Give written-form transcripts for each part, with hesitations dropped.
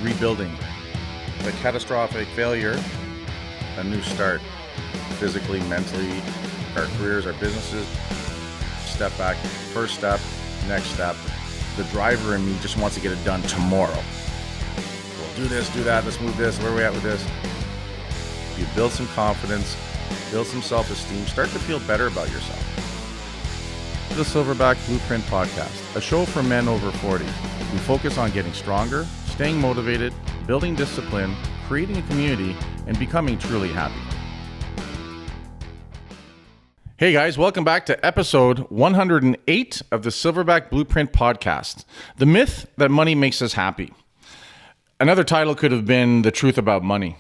rebuilding. A catastrophic failure, a new start. Physically, mentally, our careers, our businesses. Step back, first step, next step. The driver in me just wants to get it done tomorrow. We'll do this, do that, let's move this, where are we at with this? You build some confidence, build some self-esteem, start to feel better about yourself. The Silverback Blueprint Podcast, a show for men over 40. We focus on getting stronger, staying motivated, building discipline, creating a community, and becoming truly happy. Hey guys, welcome back to episode 108 of the Silverback Blueprint Podcast, the myth that money makes us happy. Another title could have been The Truth About Money.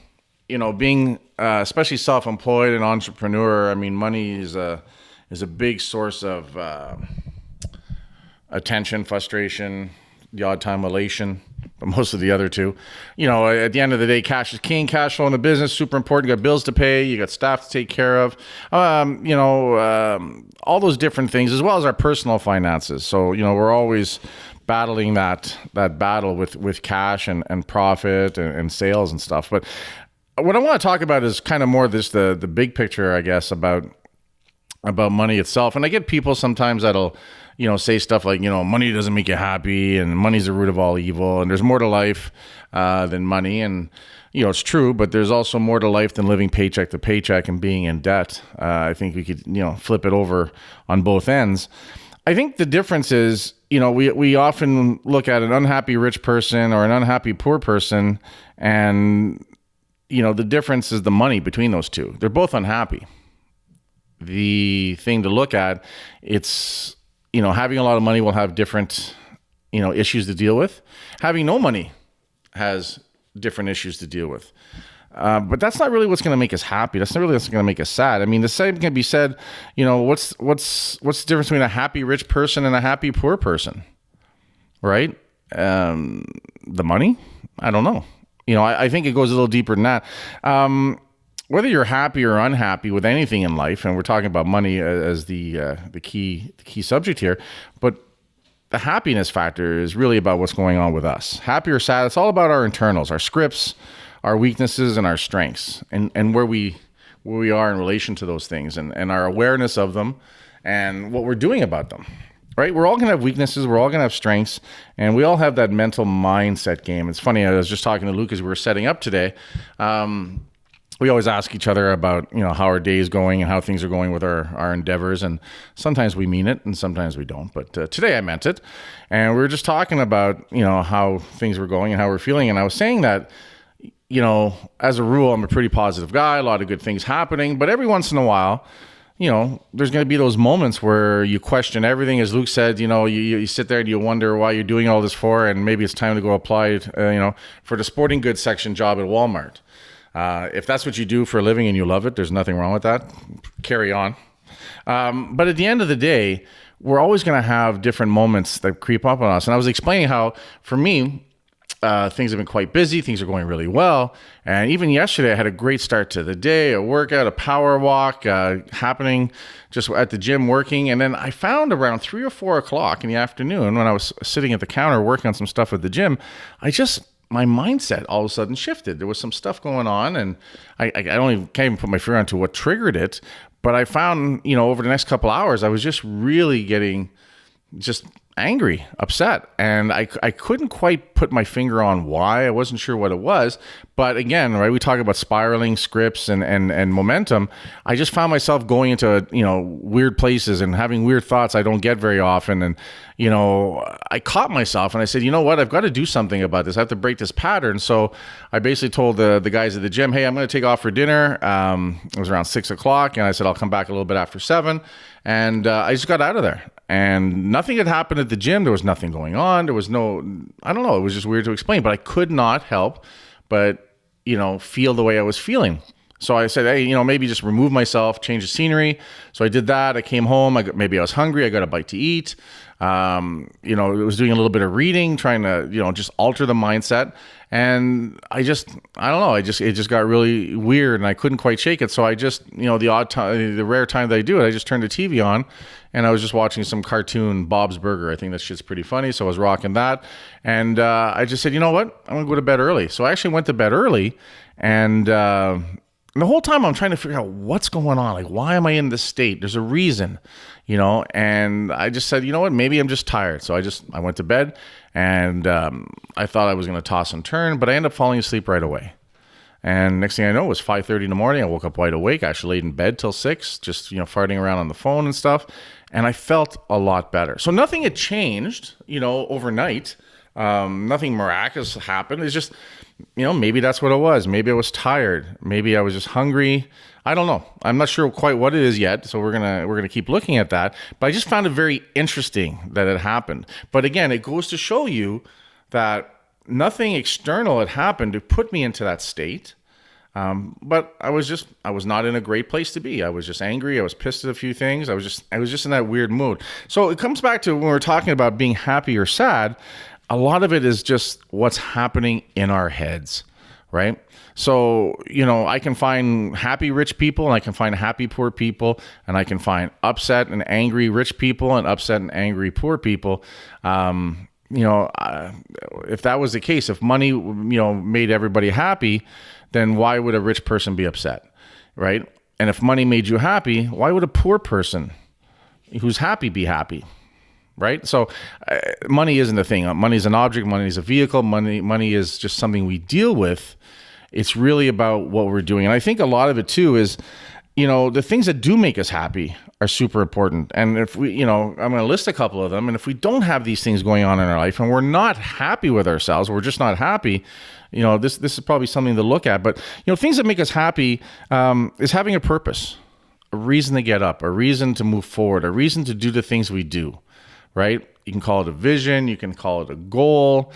You know, being especially self-employed and entrepreneur, I mean, money is a big source of attention, frustration, the odd time elation, but most of the other two. You know, at the end of the day, cash is king. Cash flow in the business, super important. You got bills to pay. You got staff to take care of. All those different things, as well as our personal finances. So, you know, we're always battling that battle with cash and profit and sales and stuff. But what I want to talk about is kind of more this the big picture, I guess, about money itself. And I get people sometimes that'll, you know, say stuff like, you know, money doesn't make you happy and money's the root of all evil and there's more to life than money. And, you know, it's true, but there's also more to life than living paycheck to paycheck and being in debt. I think we could, you know, flip it over on both ends. I think the difference is, you know, we often look at an unhappy rich person or an unhappy poor person, and, you know, the difference is the money between those two. They're both unhappy. The thing to look at, it's, you know, having a lot of money will have different, you know, issues to deal with. Having no money has different issues to deal with. But that's not really what's going to make us happy. That's not really what's going to make us sad. I mean, the same can be said, you know, what's the difference between a happy rich person and a happy poor person, right? The money? I don't know. You know, I think it goes a little deeper than that. Whether you're happy or unhappy with anything in life, and we're talking about money as the key subject here, but the happipiness factor is really about what's going on with us. Happy or sad, it's all about our internals, our scripts, our weaknesses, and our strengths, and where we are in relation to those things, and our awareness of them, and what we're doing about them. Right? We're all going to have weaknesses. We're all going to have strengths, and we all have that mental mindset game. It's funny. I was just talking to Luke as we were setting up today. We always ask each other about, you know, how our day is going and how things are going with our endeavors. And sometimes we mean it and sometimes we don't. But today I meant it. And we were just talking about, you know, how things were going and how we're feeling. And I was saying that, you know, as a rule, I'm a pretty positive guy, a lot of good things happening. But every once in a while, you know, there's going to be those moments where you question everything. As Luke said, you know, you sit there and you wonder why you're doing all this for, and maybe it's time to go apply, for the sporting goods section job at Walmart. If that's what you do for a living and you love it, there's nothing wrong with that. Carry on. But at the end of the day, we're always going to have different moments that creep up on us. And I was explaining how, for me, things have been quite busy. Things are going really well. And even yesterday, I had a great start to the day, a workout, a power walk happening just at the gym working. And then I found around 3 or 4 o'clock in the afternoon when I was sitting at the counter working on some stuff at the gym, my mindset all of a sudden shifted. There was some stuff going on, and I can't even put my finger onto what triggered it. But I found, you know, over the next couple hours, I was just really getting just angry, upset. And I couldn't quite put my finger on why. I wasn't sure what it was. But again, right, we talk about spiraling scripts and momentum. I just found myself going into, you know, weird places and having weird thoughts I don't get very often. And, you know, I caught myself and I said, you know what, I've got to do something about this. I have to break this pattern. So I basically told the guys at the gym, hey, I'm going to take off for dinner. It was around 6 o'clock. And I said, I'll come back a little bit after 7. And I just got out of there. And nothing had happened at the gym. There was nothing going on. There was no, I don't know. It was just weird to explain, but I could not help but, you know, feel the way I was feeling. So I said, hey, you know, maybe just remove myself, change the scenery. So I did that. I came home. Maybe I was hungry. I got a bite to eat. It was doing a little bit of reading, trying to, just alter the mindset. And I don't know, it just got really weird and I couldn't quite shake it. So I just, the rare time that I do it, I just turned the TV on and I was just watching some cartoon, Bob's Burger. I think that shit's pretty funny. So I was rocking that. And I just said, you know what? I'm going to go to bed early. So I actually went to bed early and the whole time I'm trying to figure out what's going on. Like, why am I in this state? There's a reason, and I just said, you know what, maybe I'm just tired. So I went to bed and I thought I was going to toss and turn, but I ended up falling asleep right away. And next thing I know, it was 5:30 in the morning. I woke up wide awake. I actually laid in bed till 6, just, farting around on the phone and stuff. And I felt a lot better. So nothing had changed, overnight. Nothing miraculous happened. It's just, maybe that's what it was. Maybe I was tired. Maybe I was just hungry. I don't know. I'm not sure quite what it is yet. So we're gonna keep looking at that. But I just found it very interesting that it happened. But again, it goes to show you that nothing external had happened to put me into that state. But I was not in a great place to be. I was just angry. I was pissed at a few things. I was just in that weird mood. So it comes back to when we're talking about being happy or sad. A lot of it is just what's happening in our heads, right? So, I can find happy rich people and I can find happy poor people, and I can find upset and angry rich people and upset and angry poor people. If that was the case, if money, made everybody happy, then why would a rich person be upset, right? And if money made you happy, why would a poor person who's happy be happy? Right? So money isn't a thing. Money is an object. Money is a vehicle. Money is just something we deal with. It's really about what we're doing. And I think a lot of it too is, the things that do make us happy are super important. And if we, I'm going to list a couple of them. And if we don't have these things going on in our life and we're not happy with ourselves, we're just not happy, this is probably something to look at. But, things that make us happy is having a purpose, a reason to get up, a reason to move forward, a reason to do the things we do. Right? You can call it a vision, you can call it a goal,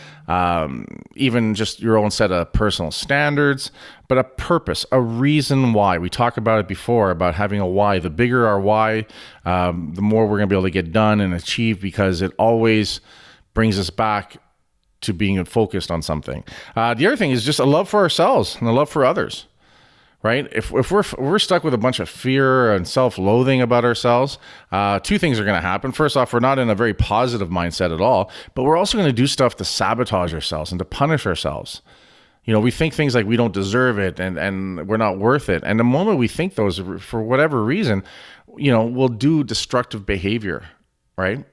even just your own set of personal standards, but a purpose, a reason why. We talked about it before, about having a why. The bigger our why, the more we're going to be able to get done and achieve, because it always brings us back to being focused on something. The other thing is just a love for ourselves and a love for others. Right? If we're stuck with a bunch of fear and self-loathing about ourselves, two things are going to happen. First off, we're not in a very positive mindset at all, but we're also going to do stuff to sabotage ourselves and to punish ourselves. We think things like we don't deserve it and we're not worth it. And the moment we think those, for whatever reason, we'll do destructive behavior, right?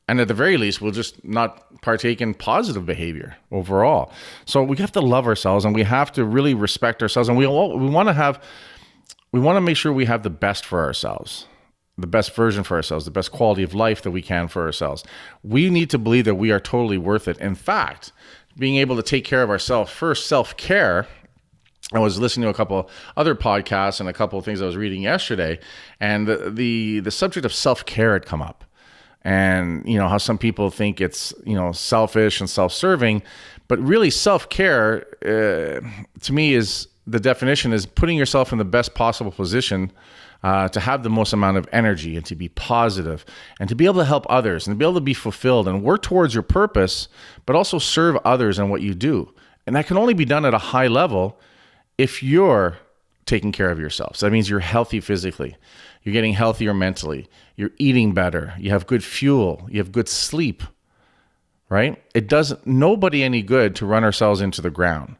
And at the very least, we'll just not partake in positive behavior overall. So we have to love ourselves and we have to really respect ourselves. And we want to make sure we have the best for ourselves, the best version for ourselves, the best quality of life that we can for ourselves. We need to believe that we are totally worth it. In fact, being able to take care of ourselves first, self-care. I was listening to a couple other podcasts and a couple of things I was reading yesterday, and the subject of self-care had come up. And, how some people think it's, selfish and self-serving, but really self-care, to me, is the definition is putting yourself in the best possible position to have the most amount of energy and to be positive and to be able to help others and to be able to be fulfilled and work towards your purpose, but also serve others in what you do. And that can only be done at a high level if you're taking care of yourself. So that means you're healthy physically. You're getting healthier mentally. You're eating better. You have good fuel. You have good sleep, right? It does nobody any good to run ourselves into the ground.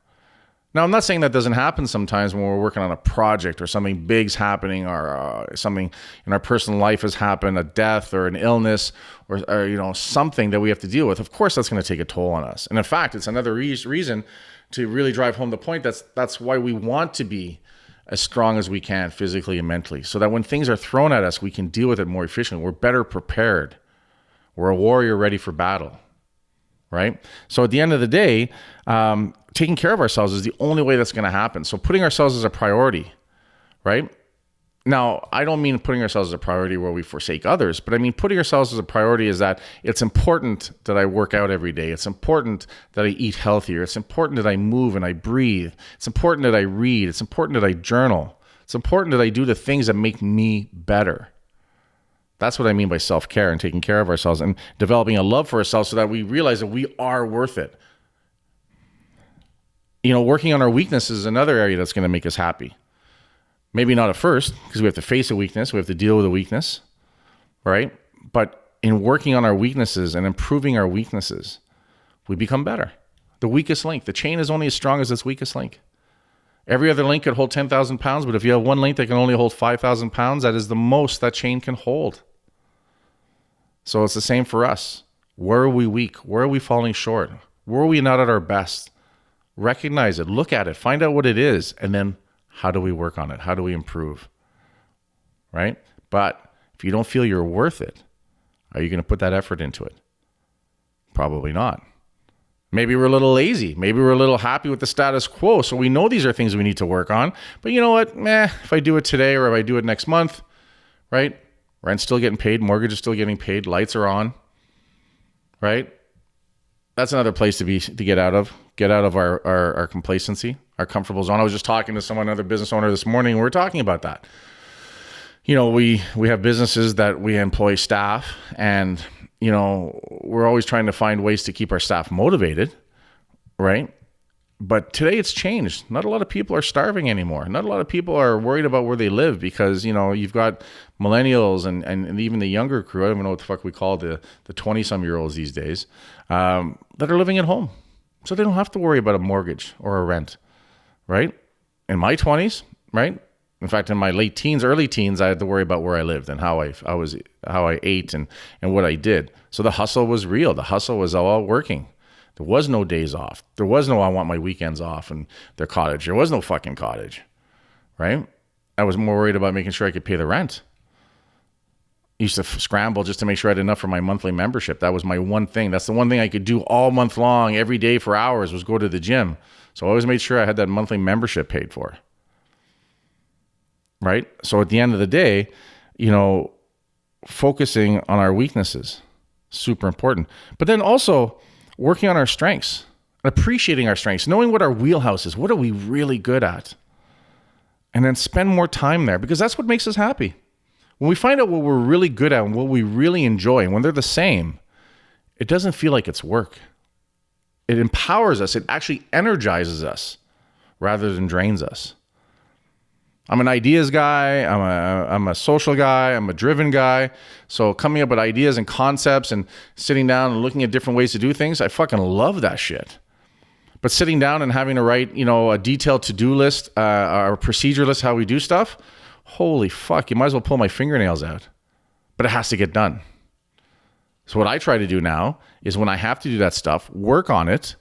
Now, I'm not saying that doesn't happen sometimes when we're working on a project or something big's happening or something in our personal life has happened, a death or an illness or something that we have to deal with. Of course, that's going to take a toll on us. And in fact, it's another reason to really drive home the point. That's why we want to be as strong as we can physically and mentally, so that when things are thrown at us, we can deal with it more efficiently. We're better prepared. We're a warrior ready for battle, right? So at the end of the day, taking care of ourselves is the only way that's going to happen. So putting ourselves as a priority, right? Now, I don't mean putting ourselves as a priority where we forsake others, but I mean putting ourselves as a priority is that it's important that I work out every day. It's important that I eat healthier. It's important that I move and I breathe. It's important that I read. It's important that I journal. It's important that I do the things that make me better, That's what I mean by self-care and taking care of ourselves and developing a love for ourselves so that we realize that we are worth it. Working on our weakness is another area that's going to make us happy. Maybe not at first, because we have to face a weakness. We have to deal with a weakness, right? But in working on our weaknesses and improving our weaknesses, we become better. The weakest link. The chain is only as strong as its weakest link. Every other link could hold 10,000 pounds, but if you have one link that can only hold 5,000 pounds, that is the most that chain can hold. So it's the same for us. Where are we weak? Where are we falling short? Where are we not at our best? Recognize it, look at it, find out what it is, and then how do we work on it? How do we improve? Right? But if you don't feel you're worth it, are you going to put that effort into it? Probably not. Maybe we're a little lazy. Maybe we're a little happy with the status quo. So we know these are things we need to work on. But you know what? If I do it today or if I do it next month, right? Rent's still getting paid. Mortgage is still getting paid. Lights are on, right? That's another place to get out of. Get out of our complacency, our comfortable zone. I was just talking to another business owner this morning. And we were talking about that. We have businesses that we employ staff, and we're always trying to find ways to keep our staff motivated, right? But today it's changed. Not a lot of people are starving anymore. Not a lot of people are worried about where they live because, you've got millennials and even the younger crew. I don't even know what the fuck we call the 20-some-year-olds these days that are living at home. So they don't have to worry about a mortgage or a rent, right? In my 20s, right? In fact, in my late teens, early teens, I had to worry about where I lived and how I ate and what I did. So the hustle was real. The hustle was all working. There was no days off. There was no I want my weekends off and their cottage. There was no fucking cottage, right? I was more worried about making sure I could pay the rent. I used to scramble just to make sure I had enough for my monthly membership. That was my one thing. That's the one thing I could do all month long, every day for hours, was go to the gym. So I always made sure I had that monthly membership paid for, right? So at the end of the day, focusing on our weaknesses, super important. But then also working on our strengths, appreciating our strengths, knowing what our wheelhouse is. What are we really good at? And then spend more time there, because that's what makes us happy. When we find out what we're really good at and what we really enjoy, and when they're the same, it doesn't feel like it's work. It empowers us. It actually energizes us rather than drains us. I'm an ideas guy. I'm a social guy. I'm a driven guy. So coming up with ideas and concepts and sitting down and looking at different ways to do things, I fucking love that shit. But sitting down and having to write, a detailed to-do list, or procedure list, how we do stuff, holy fuck, you might as well pull my fingernails out. But it has to get done. So what I try to do now is when I have to do that stuff, work on it,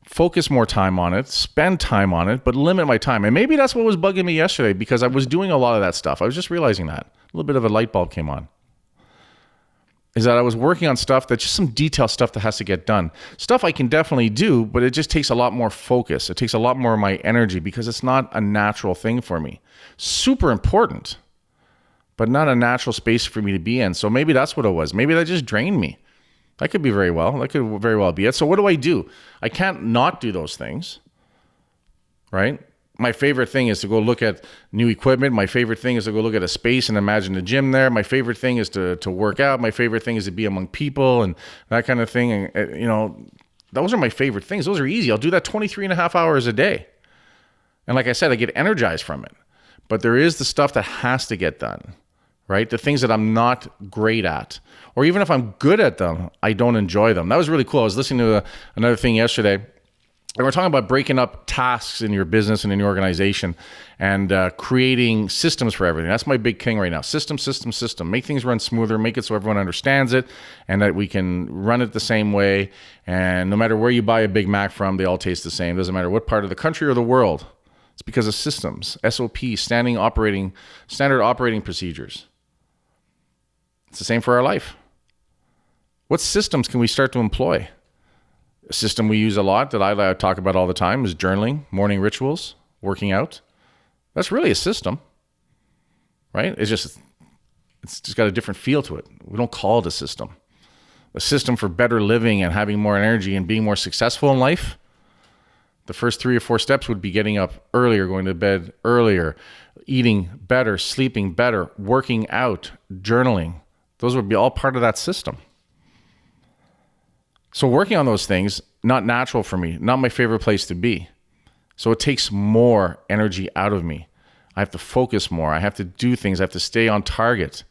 focus more time on it, spend time on it, but limit my time. And maybe that's what was bugging me yesterday, because I was doing a lot of that stuff. I was just realizing that. A little bit of a light bulb came on. Is that I was working on stuff that's just some detailed stuff that has to get done. Stuff I can definitely do, but it just takes a lot more focus. It takes a lot more of my energy because it's not a natural thing for me. Super important, but not a natural space for me to be in. So maybe that's what it was. Maybe that just drained me. That could be very well. That could very well be it. So what do? I can't not do those things, right? My favorite thing is to go look at new equipment. My favorite thing is to go look at a space and imagine a gym there. My favorite thing is to work out. My favorite thing is to be among people and that kind of thing. And, those are my favorite things. Those are easy. I'll do that 23 and a half hours a day. And like I said, I get energized from it. But there is the stuff that has to get done, right? The things that I'm not great at. Or even if I'm good at them, I don't enjoy them. That was really cool. I was listening to another thing yesterday. And we're talking about breaking up tasks in your business and in your organization and creating systems for everything. That's my big king right now. System. Make things run smoother. Make it so everyone understands it and that we can run it the same way. And no matter where you buy a Big Mac from, they all taste the same. Doesn't matter what part of the country or the world. It's because of systems, SOP, standard operating procedures. It's the same for our life. What systems can we start to employ? A system we use a lot that I talk about all the time is journaling, morning rituals, working out. That's really a system, right? It's just got a different feel to it. We don't call it a system. A system for better living and having more energy and being more successful in life. The first 3 or 4 steps would be getting up earlier, going to bed earlier, eating better, sleeping better, working out, journaling. Those would be all part of that system. So working on those things, not natural for me, not my favorite place to be. So it takes more energy out of me. I have to focus more. I have to do things. I have to stay on target.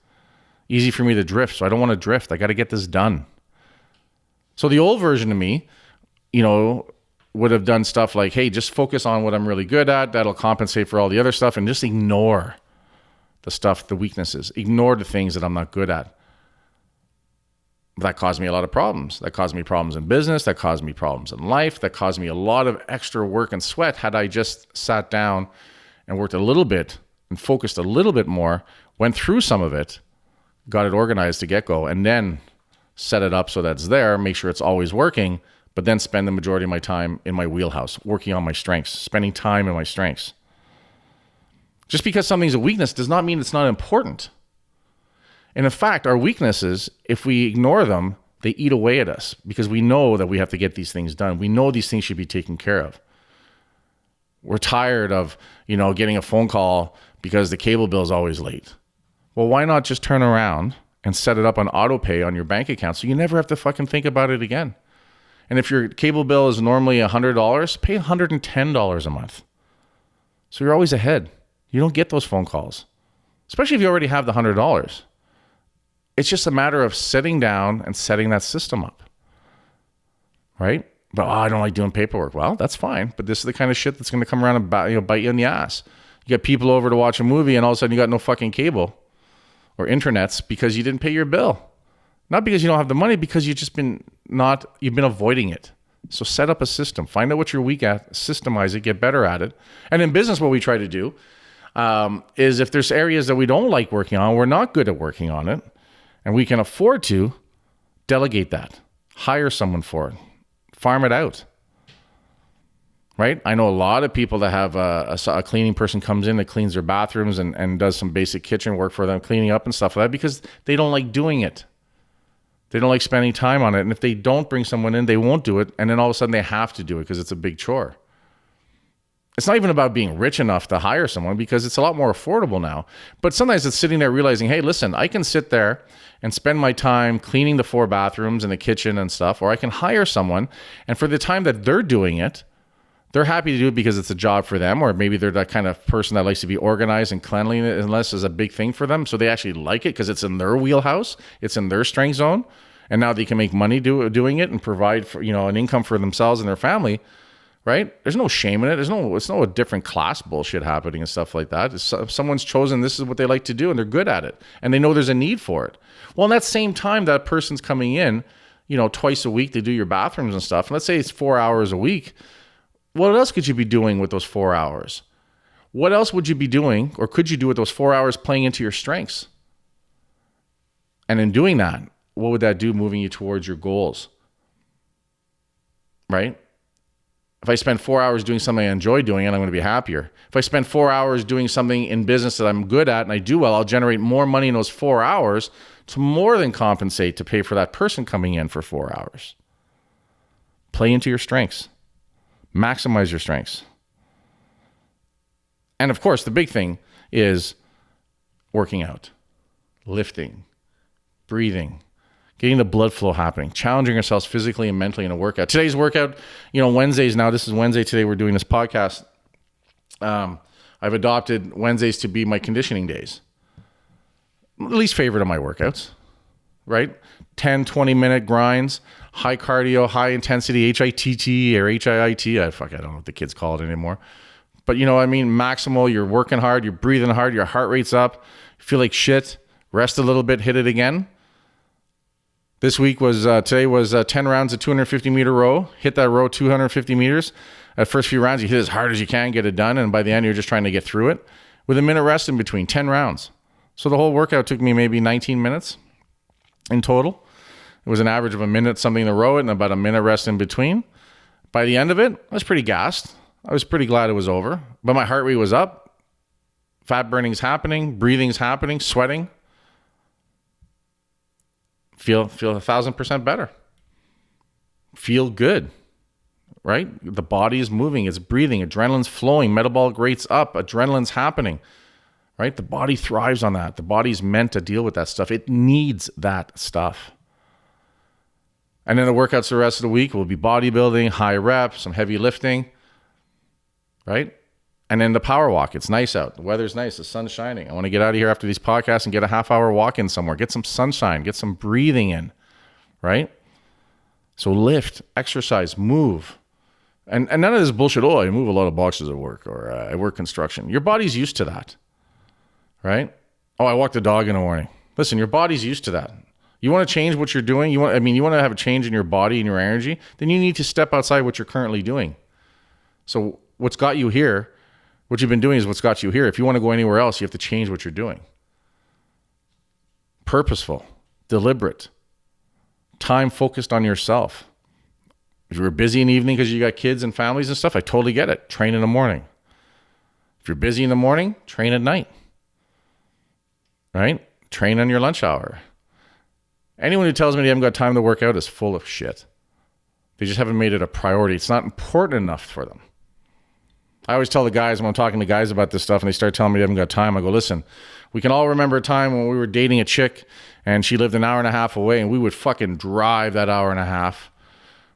Easy for me to drift. So I don't want to drift. I got to get this done. So the old version of me, would have done stuff like, hey, just focus on what I'm really good at. That'll compensate for all the other stuff, and just ignore the stuff, the weaknesses. Ignore the things that I'm not good at. That caused me a lot of problems. That caused me problems in business. That caused me problems in life. That caused me a lot of extra work and sweat had I just sat down and worked a little bit and focused a little bit more, went through some of it, got it organized to get-go, and then set it up so that's there, make sure it's always working, but then spend the majority of my time in my wheelhouse, working on my strengths, spending time in my strengths. Just because something's a weakness does not mean it's not important. And in fact, our weaknesses, if we ignore them, they eat away at us because we know that we have to get these things done. We know these things should be taken care of. We're tired of, getting a phone call because the cable bill is always late. Well, why not just turn around and set it up on auto pay on your bank account so you never have to fucking think about it again? And if your cable bill is normally $100, pay $110 a month. So you're always ahead. You don't get those phone calls, especially if you already have the $100. It's just a matter of sitting down and setting that system up, right? But I don't like doing paperwork. Well, that's fine. But this is the kind of shit that's going to come around and bite you in the ass. You get people over to watch a movie and all of a sudden you got no fucking cable or internets because you didn't pay your bill. Not because you don't have the money, because you've been avoiding it. So set up a system. Find out what you're weak at, systemize it, get better at it. And in business, what we try to do is if there's areas that we don't like working on, we're not good at working on it, and we can afford to, delegate that. Hire someone for it. Farm it out. Right? I know a lot of people that have a cleaning person comes in that cleans their bathrooms and does some basic kitchen work for them, cleaning up and stuff like that, because they don't like doing it. They don't like spending time on it. And if they don't bring someone in, they won't do it. And then all of a sudden they have to do it because it's a big chore. It's not even about being rich enough to hire someone because it's a lot more affordable now. But sometimes it's sitting there realizing, hey, listen, I can sit there and spend my time cleaning the 4 bathrooms and the kitchen and stuff, or I can hire someone. And for the time that they're doing it, they're happy to do it because it's a job for them, or maybe they're that kind of person that likes to be organized and cleanliness is a big thing for them. So they actually like it because it's in their wheelhouse. It's in their strength zone. And now they can make money doing it and provide for, an income for themselves and their family, right? There's no shame in it. It's no a different class bullshit happening and stuff like that. If someone's chosen this is what they like to do and they're good at it and they know there's a need for it. Well, in that same time that person's coming in, twice a week to do your bathrooms and stuff. And let's say it's 4 hours a week. What else could you be doing with those 4 hours? What else would you be doing, or could you do with those 4 hours playing into your strengths? And in doing that, what would that do moving you towards your goals? Right? If I spend 4 hours doing something I enjoy doing, and I'm going to be happier. If I spend 4 hours doing something in business that I'm good at and I do well, I'll generate more money in those 4 hours to more than compensate to pay for that person coming in for 4 hours. Play into your strengths. Maximize your strengths. And of course, the big thing is working out, lifting, breathing, getting the blood flow happening, challenging ourselves physically and mentally in a workout. Today's workout, Wednesdays now, this is Wednesday today, we're doing this podcast. I've adopted Wednesdays to be my conditioning days. Least favorite of my workouts, right? 10, 20-minute grinds, high cardio, high intensity, HITT or HIIT. I don't know what the kids call it anymore. But you know what I mean? Maximal, you're working hard, you're breathing hard, your heart rate's up, you feel like shit, rest a little bit, hit it again. This week today was 10 rounds of 250-meter row. Hit that row 250 meters. At first few rounds, you hit as hard as you can, get it done. And by the end, you're just trying to get through it with a minute rest in between, 10 rounds. So the whole workout took me maybe 19 minutes in total. It was an average of a minute something to row it and about a minute rest in between. By the end of it, I was pretty gassed. I was pretty glad it was over. But my heart rate was up. Fat burning's happening. Breathing's happening. Sweating. Feel 1,000% better. Feel good, right? The body is moving. It's breathing. Adrenaline's flowing. Metabolic rate's up. Adrenaline's happening, right? The body thrives on that. The body's meant to deal with that stuff. It needs that stuff. And then the workouts the rest of the week will be bodybuilding, high reps, some heavy lifting, right? And then the power walk. It's nice out. The weather's nice. The sun's shining. I want to get out of here after these podcasts and get a half-hour walk in somewhere. Get some sunshine. Get some breathing in, right? So lift, exercise, move. And none of this bullshit, I move a lot of boxes at work or I work construction. Your body's used to that, right? I walk the dog in the morning. Listen, your body's used to that. You want to change what you're doing? You want to have a change in your body and your energy? Then you need to step outside what you're currently doing. So what's got you here, what you've been doing is what's got you here. If you want to go anywhere else, you have to change what you're doing. Purposeful, deliberate, time focused on yourself. If you're busy in the evening because you got kids and families and stuff, I totally get it. Train in the morning. If you're busy in the morning, train at night. Right? Train on your lunch hour. Anyone who tells me they haven't got time to work out is full of shit. They just haven't made it a priority. It's not important enough for them. I always tell the guys when I'm talking to guys about this stuff and they start telling me they haven't got time, I go, listen, we can all remember a time when we were dating a chick and she lived an hour and a half away and we would fucking drive that hour and a half,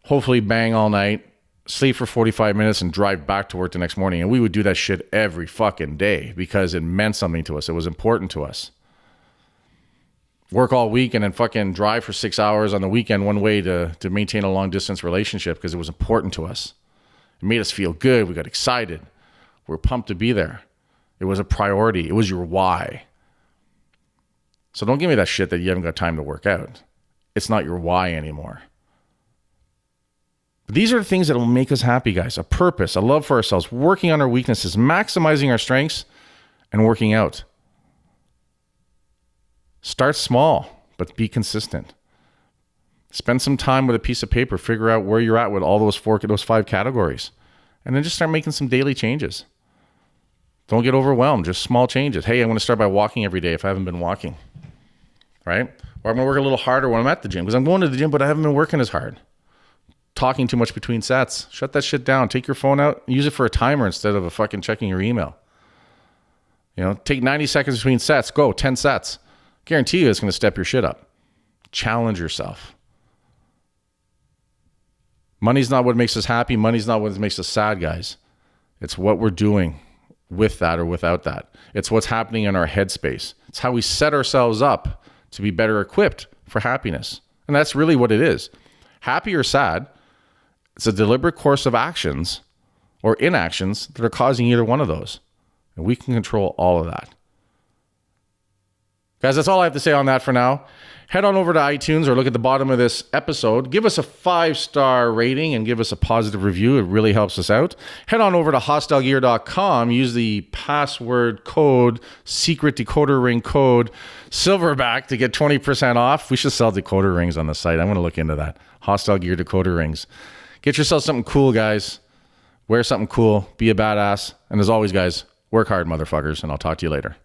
hopefully bang all night, sleep for 45 minutes and drive back to work the next morning. And we would do that shit every fucking day because it meant something to us. It was important to us. Work all week and then fucking drive for 6 hours on the weekend one way to maintain a long distance relationship because it was important to us. It made us feel good. We got excited. We were pumped to be there. It was a priority. It was your why. So don't give me that shit that you haven't got time to work out. It's not your why anymore. But these are the things that will make us happy, guys. A purpose, a love for ourselves, working on our weaknesses, maximizing our strengths, and working out. Start small, but be consistent. Spend some time with a piece of paper, figure out where you're at with all those 5 categories, and then just start making some daily changes. Don't get overwhelmed, just small changes. Hey, I'm going to start by walking every day if I haven't been walking, right? Or I'm going to work a little harder when I'm at the gym because I'm going to the gym, but I haven't been working as hard. Talking too much between sets. Shut that shit down. Take your phone out, use it for a timer instead of a fucking checking your email. Take 90 seconds between sets, go 10 sets. Guarantee you it's going to step your shit up. Challenge yourself. Money's not what makes us happy. Money's not what makes us sad, guys. It's what we're doing with that or without that. It's what's happening in our headspace. It's how we set ourselves up to be better equipped for happiness. And that's really what it is. Happy or sad, it's a deliberate course of actions or inactions that are causing either one of those. And we can control all of that. Guys, that's all I have to say on that for now. Head on over to iTunes or look at the bottom of this episode. Give us a 5-star rating and give us a positive review. It really helps us out. Head on over to hostilegear.com. Use the password code, secret decoder ring code, Silverback to get 20% off. We should sell decoder rings on the site. I'm going to look into that. Hostile Gear decoder rings. Get yourself something cool, guys. Wear something cool. Be a badass. And as always, guys, work hard, motherfuckers. And I'll talk to you later.